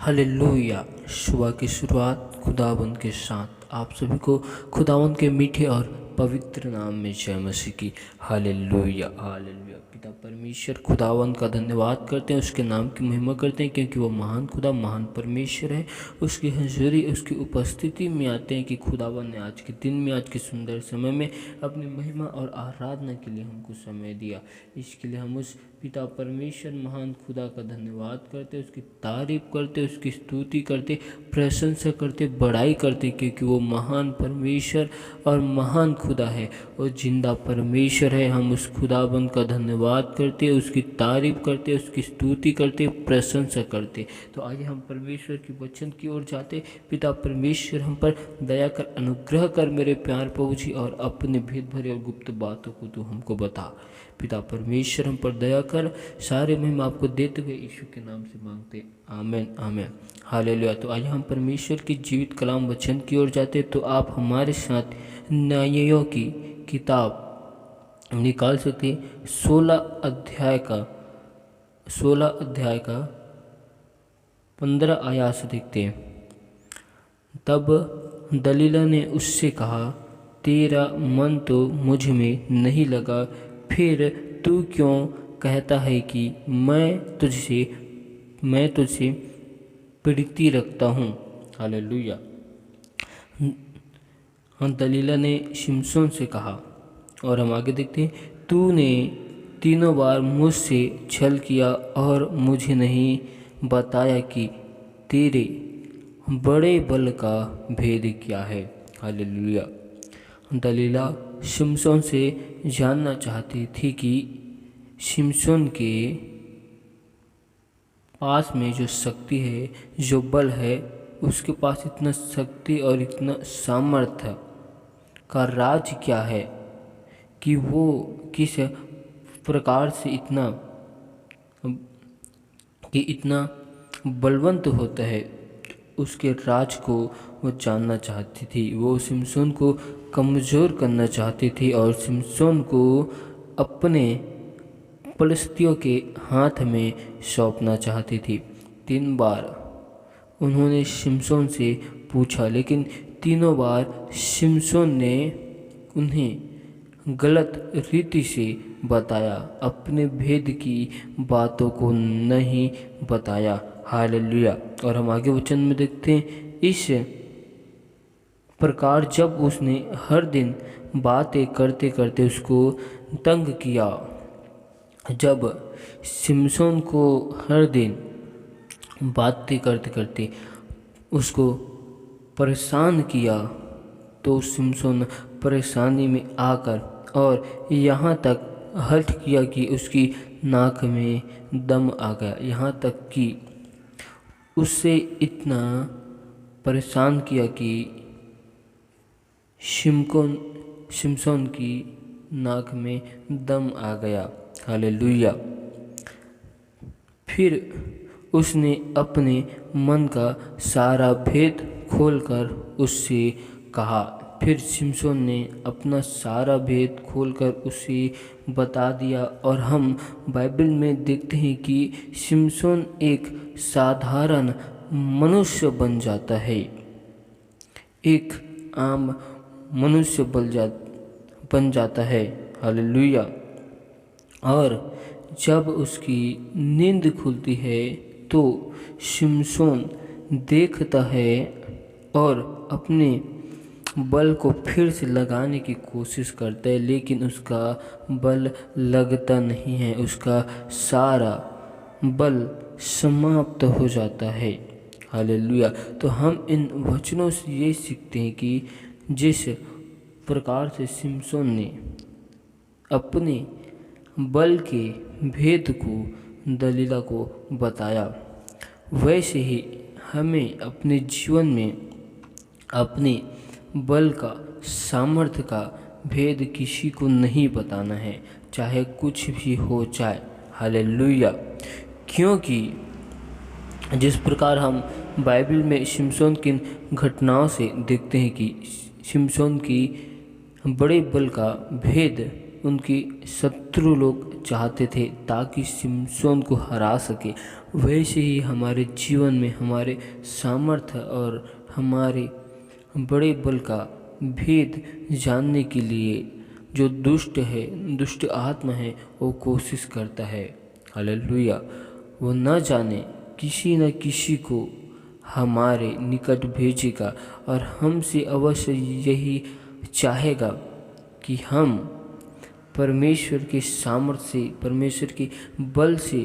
Hallelujah. सुबह की शुरुआत खुदावंद के साथ आप सभी को खुदावंद के मीठे और पवित्र नाम में जय मसीह की। Hallelujah hallelujah. पिता परमेश्वर खुदावंद का धन्यवाद करते हैं, उसके नाम की महिमा करते हैं, क्योंकि वो महान खुदा महान परमेश्वर है। उसकी हजूरी उसकी उपस्थिति में आते हैं कि खुदावंद ने आज के दिन में आज के सुंदर समय में अपनी महिमा और आराधना के लिए हमको समय दिया। इसके लिए हम उस पिता परमेश्वर महान खुदा का धन्यवाद करते, उसकी तारीफ करते, उसकी स्तुति करते, प्रशंसा करते, बड़ाई करते, क्योंकि वो महान परमेश्वर और महान खुदा है और जिंदा परमेश्वर है। हम उस खुदाबंद का धन्यवाद करते, उसकी तारीफ करते, उसकी स्तुति करते, प्रशंसा करते। तो आइए हम परमेश्वर के वचन की ओर जाते। पिता परमेश्वर हम पर दया कर, अनुग्रह कर मेरे प्यार प्रभु जी, और अपने भेद भरे और गुप्त बातों को तू हमको बता। पिता परमेश्वर हम पर दया कर, सारे महिमा आपको देते हुए यीशु के नाम से मांगते, आमीन आमीन हालेलुया। तो आइए हम परमेश्वर की जीवित कलाम वचन की ओर जाते। तो आप हमारे साथ न्यायों की किताब निकाल सकते 16 अध्याय का 15 आयत से देखते हैं। तब दलीला ने उससे कहा, तेरा मन तो मुझ में नहीं लगा, फिर तू क्यों कहता है कि मैं तुझसे प्रीति रखता हूँ। हालेलुया। दलीला ने शिमशोन से कहा, और हम आगे देखते हैं, तूने 3 बार मुझसे छल किया और मुझे नहीं बताया कि तेरे बड़े बल का भेद क्या है। हालेलुया। दलीला शिमशोन से जानना चाहती थी कि शिमशोन के पास में जो शक्ति है, जो बल है, उसके पास इतना शक्ति और इतना सामर्थ्य का राज क्या है कि वो किस प्रकार से इतना बलवंत होता है। उसके राज को वो जानना चाहती थी। वो शिमशोन को कमज़ोर करना चाहती थी और शिमशोन को अपने पलिश्तियों के हाथ में सौंपना चाहती थी। 3 बार उन्होंने शिमशोन से पूछा, लेकिन तीनों बार शिमशोन ने उन्हें गलत रीति से बताया, अपने भेद की बातों को नहीं बताया। हालेलुया। और हम आगे वचन में देखते हैं, इस प्रकार जब उसने हर दिन बातें करते करते उसको तंग किया, जब शिमशोन को हर दिन बातें करते करते उसको परेशान किया, तो शिमशोन परेशानी में आकर और यहाँ तक हठ किया कि उसकी नाक में दम आ गया। यहाँ तक कि उससे इतना परेशान किया कि शिमशोन की नाक में दम आ गया। हालेलुया। फिर उसने अपने मन का सारा भेद खोलकर उससे कहा। फिर शिमशोन ने अपना सारा भेद खोलकर उसे बता दिया। और हम बाइबल में देखते हैं कि शिमशोन एक साधारण मनुष्य बन जाता है, एक आम मनुष्य बन जाता है। हालेलुया। और जब उसकी नींद खुलती है तो शिमशोन देखता है और अपने बल को फिर से लगाने की कोशिश करता है, लेकिन उसका बल लगता नहीं है। उसका सारा बल समाप्त हो जाता है। हालेलुया। तो हम इन वचनों से ये सीखते हैं कि जिस प्रकार से शिमशोन ने अपने बल के भेद को दलीला को बताया, वैसे ही हमें अपने जीवन में अपने बल का, सामर्थ्य का भेद किसी को नहीं बताना है, चाहे कुछ भी हो जाए। हालेलुया। क्योंकि जिस प्रकार हम बाइबल में शिमशोन की घटनाओं से देखते हैं कि शिमशोन की बड़े बल का भेद उनकी शत्रु लोग चाहते थे ताकि शिमशोन को हरा सके, वैसे ही हमारे जीवन में हमारे सामर्थ्य और हमारे बड़े बल का भेद जानने के लिए जो दुष्ट आत्मा है, वो कोशिश करता है। हालेलुया। वो न जाने किसी न किसी को हमारे निकट भेजेगा और हमसे अवश्य यही चाहेगा कि हम परमेश्वर के सामर्थ्य से, परमेश्वर के बल से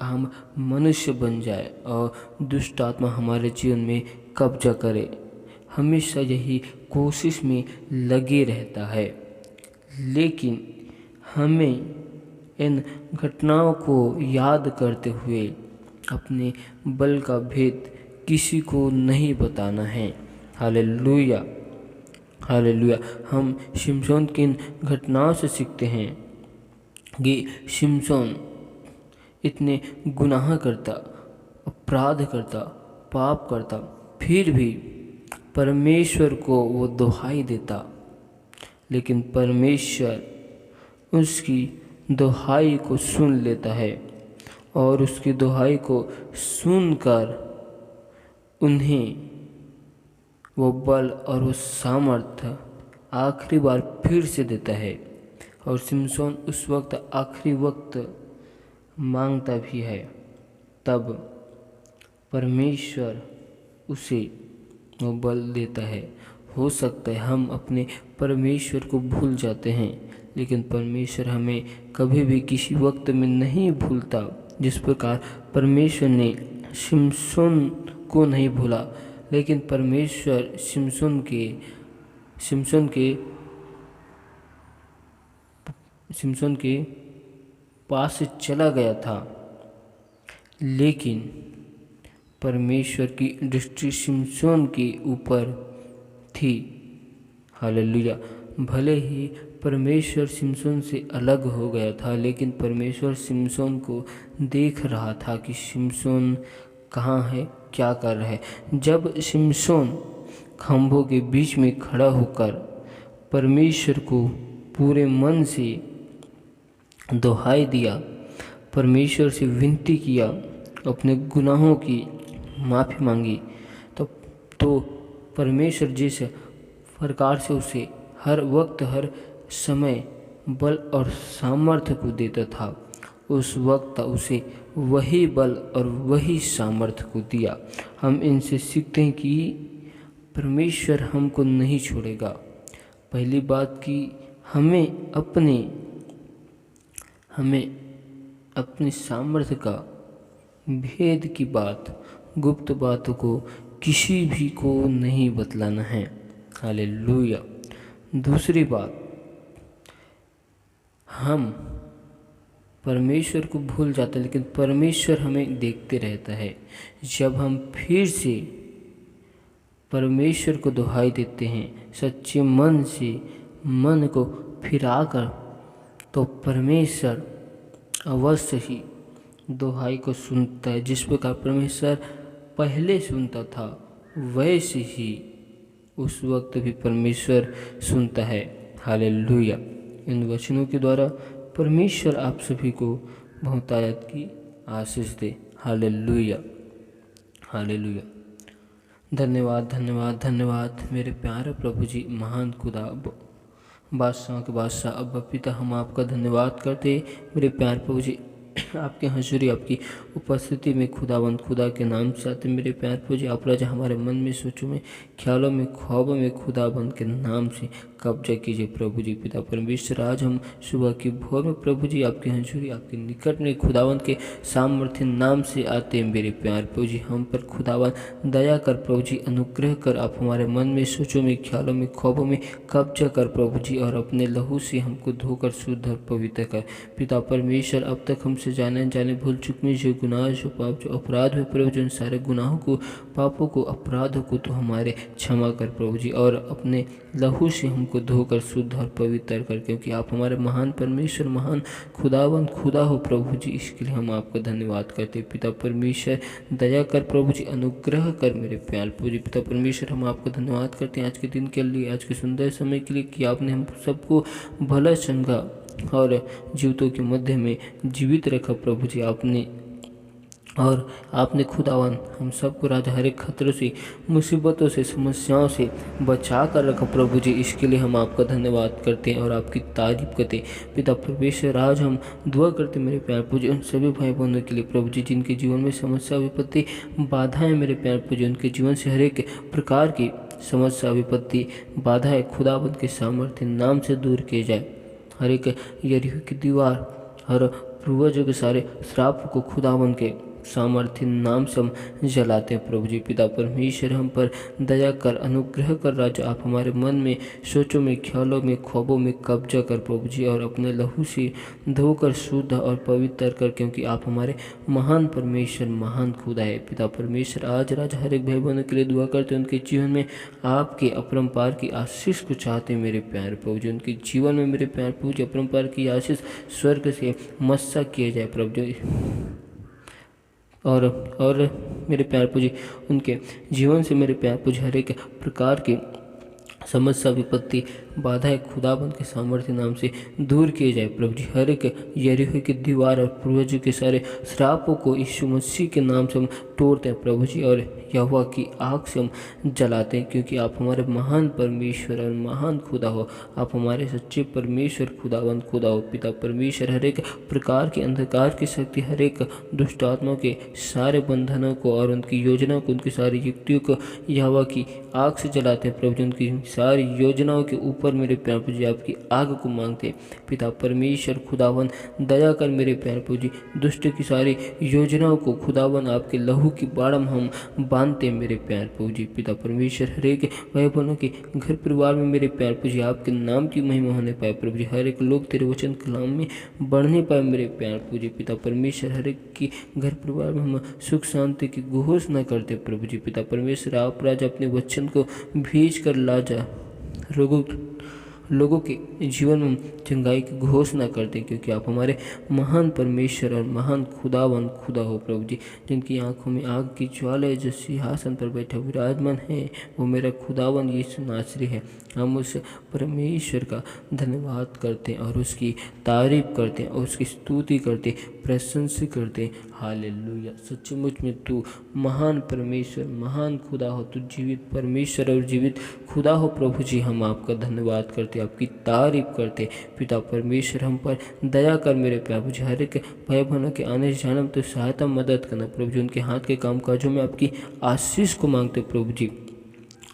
हम मनुष्य बन जाए और दुष्ट आत्मा हमारे जीवन में कब्जा करे। हमेशा यही कोशिश में लगे रहता है, लेकिन हमें इन घटनाओं को याद करते हुए अपने बल का भेद किसी को नहीं बताना है। Hallelujah, hallelujah. हम शिमशोन की इन घटनाओं से सीखते हैं कि शिमशोन इतने गुनाह करता, अपराध करता, पाप करता, फिर भी परमेश्वर को वो दुहाई देता, लेकिन परमेश्वर उसकी दुहाई को सुन लेता है और उसकी दुहाई को सुनकर उन्हें वो बल और वो सामर्थ्य आखिरी बार फिर से देता है। और शिमशोन उस वक्त आखिरी वक्त मांगता भी है, तब परमेश्वर उसे वो बल देता है। हो सकता है हम अपने परमेश्वर को भूल जाते हैं, लेकिन परमेश्वर हमें कभी भी किसी वक्त में नहीं भूलता। जिस प्रकार परमेश्वर ने शिमशोन को नहीं भूला, लेकिन परमेश्वर शिमशोन के पास से चला गया था, लेकिन परमेश्वर की दृष्टि शिमशोन के ऊपर थी। हालेलुया। भले ही परमेश्वर शिमशोन से अलग हो गया था, लेकिन परमेश्वर शिमशोन को देख रहा था कि शिमशोन कहाँ है, क्या कर रहा है। जब शिमशोन खंभों के बीच में खड़ा होकर परमेश्वर को पूरे मन से दुहाई दिया, परमेश्वर से विनती किया, अपने गुनाहों की माफ़ी मांगी, तो परमेश्वर जिस प्रकार से उसे हर वक्त हर समय बल और सामर्थ्य को देता था, उस वक्त उसे वही बल और वही सामर्थ्य को दिया। हम इनसे सीखते हैं कि परमेश्वर हमको नहीं छोड़ेगा। पहली बात कि हमें अपने सामर्थ्य का भेद की बात, गुप्त बातों को किसी भी को नहीं बतलाना है। हालेलुया। दूसरी बात, हम परमेश्वर को भूल जाते हैं, लेकिन परमेश्वर हमें देखते रहता है। जब हम फिर से परमेश्वर को दुहाई देते हैं सच्चे मन से, मन को फिराकर, तो परमेश्वर अवश्य ही दुहाई को सुनता है। जिस प्रकार परमेश्वर पहले सुनता था, वैसे ही उस वक्त भी परमेश्वर सुनता है। हालेलुया। इन वचनों के द्वारा परमेश्वर आप सभी को बहुतायत की आशीष दे। Hallelujah, hallelujah. धन्यवाद, धन्यवाद, धन्यवाद मेरे प्यारे प्रभु जी, महान खुदा, बादशाह के बादशाह, अब्बा पिता, हम आपका धन्यवाद करते मेरे प्यारे प्रभु जी। आपके हजूरी, आपकी उपस्थिति में खुदावंद खुदा के नाम से आते मेरे प्यारे प्रभु जी। आप राजा हमारे मन में, सोचों में, ख्यालों में, ख्वाबों में खुदावंद के नाम से कब्जा कीजिए प्रभु जी। पिता परमेश्वर, आज हम सुबह की भोर में प्रभु जी आपके हजूरी, आपके निकट में खुदावंद के सामर्थ्य नाम से आते मेरे प्यारे प्रभु जी। हम पर खुदावंद दया कर प्रभु जी, अनुग्रह कर, आप हमारे मन में, सोचों में, ख्यालों में, ख्वाबों में कब्जा कर प्रभु जी, और अपने लहू से हमको धोकर शुद्ध और पवित्र कर। पिता परमेश्वर, अब तक हमसे जाने भूल चुक में जो गुनाह, जो पाप, जो अपराध हुए प्रभु जी, उन सारे गुनाहों को, पापों को, अपराधों को तो हमारे क्षमा कर प्रभु जी, और अपने लहू से हमको धोकर शुद्ध और पवित्र कर, क्योंकि आप हमारे महान परमेश्वर, महान खुदावंद खुदा हो प्रभु जी। इसके लिए हम आपका धन्यवाद करते। पिता परमेश्वर, दया कर प्रभु जी, अनुग्रह कर मेरे प्यार प्रभु जी। पिता परमेश्वर, हम आपका धन्यवाद करते हैं आज के दिन के लिए, आज के सुंदर समय के लिए, कि आपने हम सबको भला चंगा और जीवितों के मध्य में जीवित रखा प्रभु जी आपने खुदावन हम सबको राजा हर एक खतरों से, मुसीबतों से, समस्याओं से बचा कर रखा प्रभु जी। इसके लिए हम आपका धन्यवाद करते हैं और आपकी तारीफ करते हैं पिता परमेश्वर। आज हम दुआ करते मेरे प्यार पूजे उन सभी भाई बहनों के लिए प्रभु जी जिनके जीवन में समस्या विपत्ति बाधाएं मेरे प्यार पूजे, उनके जीवन से हर एक प्रकार की समस्या विपत्ति बाधाएं खुदावंत के सामर्थ्य नाम से दूर किए जाए। हर एक यरीहो की दीवार, हर पूर्वजों के सारे श्राप को खुदावंत के सामर्थ्य नाम से हम जलाते हैं प्रभु जी। पिता परमेश्वर हम पर दया कर, अनुग्रह कर राजा। आप हमारे मन में, सोचों में, ख्यालों में, ख्वाबों में कब्जा कर प्रभु जी, और अपने लहू से धोकर शुद्ध और पवित्र कर, क्योंकि आप हमारे महान परमेश्वर, महान खुदा है। पिता परमेश्वर आज राजा हर एक भाई बहनों के लिए दुआ करते हैं, उनके जीवन में आपके अपरंपार की आशीष को चाहते हैं मेरे प्यार प्रभु जी। उनके जीवन में मेरे प्यार प्रभु जी अपरंपार की आशीष स्वर्ग से मस्सा किया जाए प्रभु जी। और मेरे प्यार पूजी उनके जीवन से मेरे प्यार पूजी हर एक प्रकार की समस्या विपत्ति बाधाएं खुदाबंद के सामर्थ्य नाम से दूर किए जाए प्रभु जी। हर एक यरीहो की दीवार और पूर्वजों के सारे श्रापों को यीशु मसीह के नाम से हम तोड़ते हैं प्रभु जी, और यहोवा की आग से हम जलाते हैं, क्योंकि आप हमारे महान परमेश्वर और महान खुदा हो। आप हमारे सच्चे परमेश्वर खुदावंद खुदा हो। पिता परमेश्वर हर एक प्रकार के अंधकार की शक्ति, हर एक दुष्ट आत्माओं के सारे बंधनों को और उनकी योजनाओं को, उनकी सारी युक्तियों को यहोवा की आग से जलाते हैं प्रभु जी। उनकी सारी योजनाओं के ऊपर मेरे प्यार पूजी आपकी आग को मांगते हैं। पिता परमेश्वर खुदावन दया कर मेरे प्यार पूजी दुष्ट की सारी योजनाओं को खुदावन आपके लहू की बाड़म हम बांधते हैं मेरे प्यार पूजी। पिता परमेश्वर हर एक भाई बहनों के घर परिवार में मेरे प्यार पूजी आपके नाम की महिमा होने पाए प्रभु जी। हर एक लोग तेरे वचन कलाम में बढ़ने पाए मेरे प्यार पूजी। पिता परमेश्वर हर एक की घर परिवार में हम सुख शांति की घोषणा करते प्रभु जी। पिता परमेश्वर आप राजा अपने वचन को भेज कर लाजा लोगों के जीवन में चंगाई की घोषणा करते, क्योंकि आप हमारे महान परमेश्वर और महान खुदावन खुदा हो प्रभु जी। जिनकी आंखों में आग की ज्वाला जो सिंहासन पर बैठा विराजमान है, वो मेरा खुदावन यीशु नासरी है। हम उस परमेश्वर का धन्यवाद करते हैं और उसकी तारीफ करते हैं और उसकी स्तुति करते, प्रशंसा करते। हालेलुया। सचमुच में तू महान परमेश्वर, महान खुदा हो। तू जीवित परमेश्वर और जीवित खुदा हो प्रभु जी। हम आपका धन्यवाद करते, आपकी तारीफ करते। पिता परमेश्वर हम पर दया कर मेरे प्रभु जी। हर एक भाई बहनों के आने जाने में तो सहायता मदद करना प्रभु जी। उनके हाथ के काम काजों में आपकी आशीष को मांगते प्रभु जी।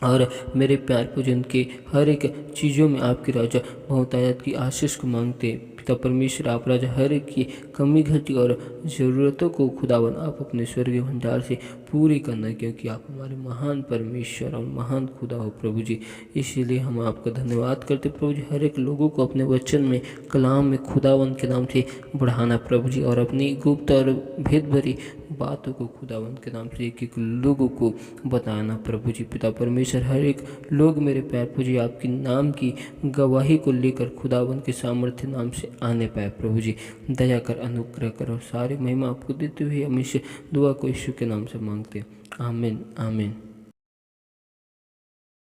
और मेरे प्यार पूजन के हर एक चीज़ों में आपकी राजा बहुतायत की आशीष को मांगते। पिता परमेश्वर आप राजा हर एक की कमी घटी और ज़रूरतों को खुदावन आप अपने स्वर्गीय भंडार से पूरी करना, क्योंकि आप हमारे महान परमेश्वर और महान खुदा हो प्रभु जी। इसीलिए हम आपका धन्यवाद करते प्रभु जी। हर एक लोगों को अपने वचन में कलाम में खुदावन के नाम से बढ़ाना प्रभु जी, और अपनी गुप्त और भेद भरी बातों को खुदावन के नाम से एक एक लोगों को बताना प्रभु जी। पिता परमेश्वर हर एक लोग मेरे प्यार प्रभु जी आपकी नाम की गवाही को लेकर खुदावन के सामर्थ्य नाम से आने पाए प्रभु जी। दया कर, अनुग्रह कर, और सारी महिमा आपको देते हुए हम इस दुआ को यीशु के नाम से मांगते हैं। आमीन आमीन।